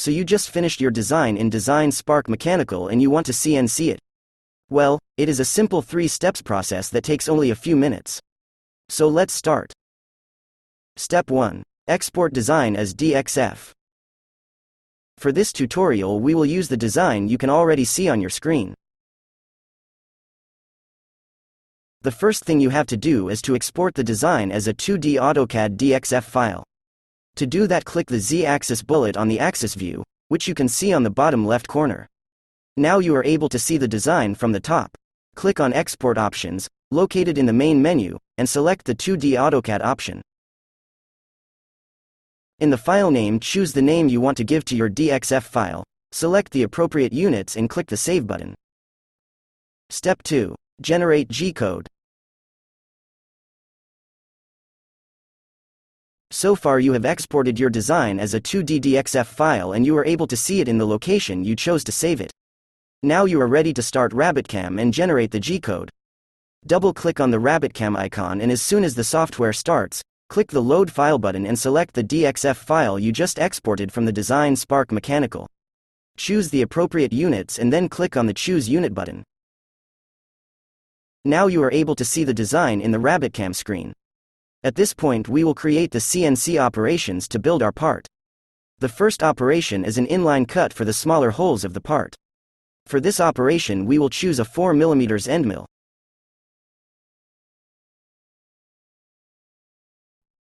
So you just finished your design in DesignSpark Mechanical and you want to CNC it. Well, it is a simple 3-steps process that takes only a few minutes. So let's start. Step 1. Export design as DXF. For this tutorial we will use the design you can already see on your screen. The first thing you have to do is to export the design as a 2D AutoCAD DXF file. To do that, click the Z-axis bullet on the axis view, which you can see on the bottom left corner. Now you are able to see the design from the top. Click on Export Options, located in the main menu, and select the 2D AutoCAD option. In the file name, choose the name you want to give to your DXF file, select the appropriate units and click the Save button. Step 2. Generate G-code. So far you have exported your design as a 2D DXF file and you are able to see it in the location you chose to save it. Now you are ready to start RabbitCAM and generate the G-code. Double-click on the RabbitCAM icon and as soon as the software starts, click the Load File button and select the DXF file you just exported from the DesignSpark Mechanical. Choose the appropriate units and then click on the Choose Unit button. Now you are able to see the design in the RabbitCAM screen. At this point we will create the CNC operations to build our part. The first operation is an inline cut for the smaller holes of the part. For this operation we will choose a 4mm end mill.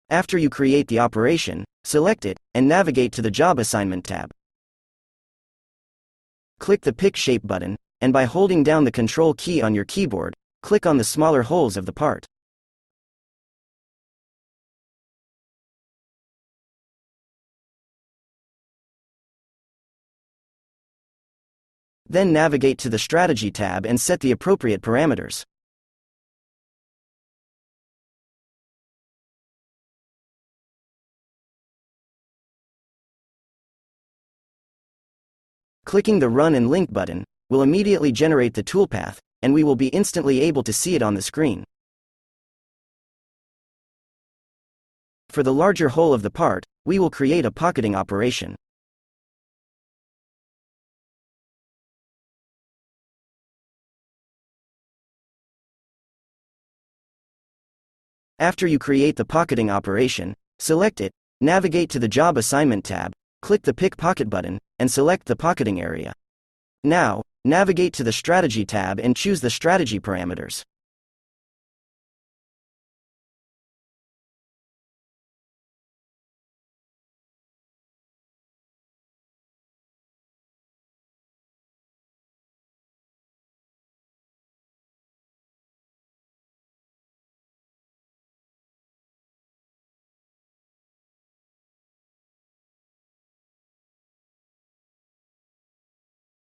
After you create the operation, select it, and navigate to the Job Assignment tab. Click the Pick Shape button, and by holding down the Control key on your keyboard, click on the smaller holes of the part. Then navigate to the Strategy tab and set the appropriate parameters. Clicking the Run and Link button will immediately generate the toolpath, and we will be instantly able to see it on the screen. For the larger hole of the part, we will create a pocketing operation. After you create the pocketing operation, select it, navigate to the Job Assignment tab, click the Pick Pocket button, and select the pocketing area. Now, navigate to the Strategy tab and choose the strategy parameters.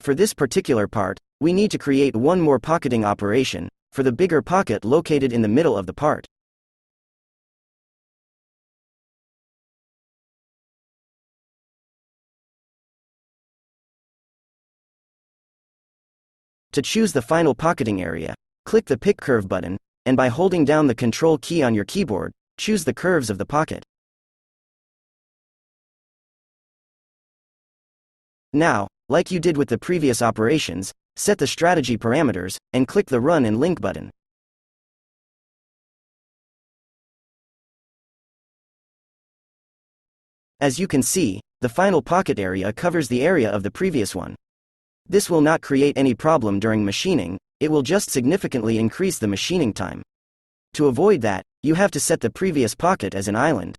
For this particular part, we need to create one more pocketing operation, for the bigger pocket located in the middle of the part. To choose the final pocketing area, click the Pick Curve button, and by holding down the Control key on your keyboard, choose the curves of the pocket. Now, like you did with the previous operations, set the strategy parameters, and click the Run and Link button. As you can see, the final pocket area covers the area of the previous one. This will not create any problem during machining, it will just significantly increase the machining time. To avoid that, you have to set the previous pocket as an island.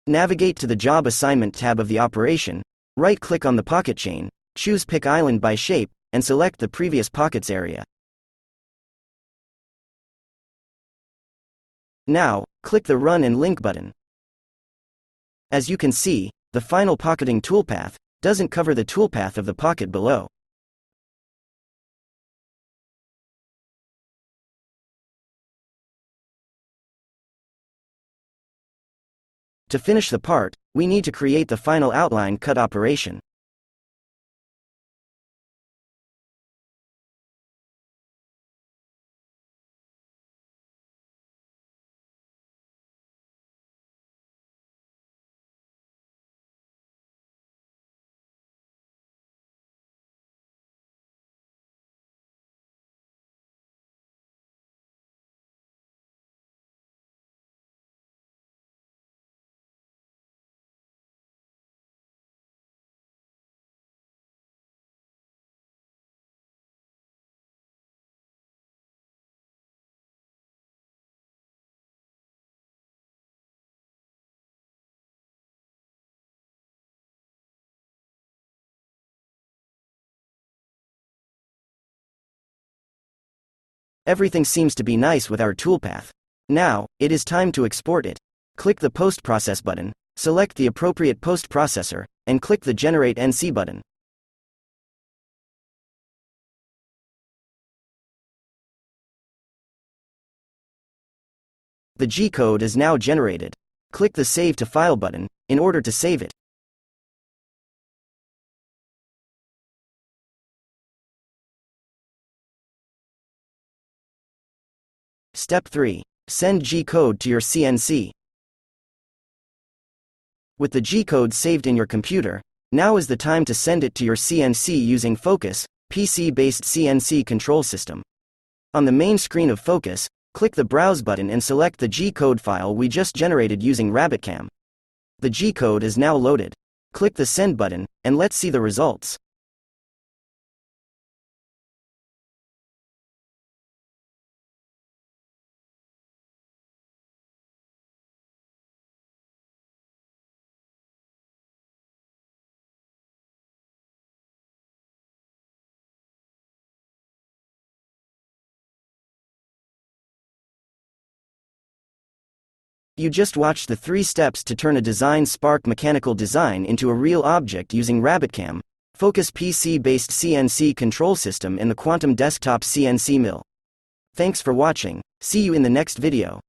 Navigate to the Job Assignment tab of the operation, right-click on the pocket chain, choose Pick Island by Shape, and select the previous pocket's area. Now, click the Run and Link button. As you can see, the final pocketing toolpath doesn't cover the toolpath of the pocket below. To finish the part, we need to create the final outline cut operation. Everything seems to be nice with our toolpath. Now, it is time to export it. Click the Post-Process button, select the appropriate post-processor, and click the Generate NC button. The G-code is now generated. Click the Save to File button, in order to save it. Step 3. Send G-code to your CNC. With the G-code saved in your computer, now is the time to send it to your CNC using Focus, PC-based CNC control system. On the main screen of Focus, click the Browse button and select the G-code file we just generated using RabbitCAM. The G-code is now loaded. Click the Send button, and let's see the results. You just watched the 3 steps to turn a DesignSpark Mechanical design into a real object using RabbitCAM, Focus PC-based CNC control system in the Quantum Desktop CNC mill. Thanks for watching. See you in the next video.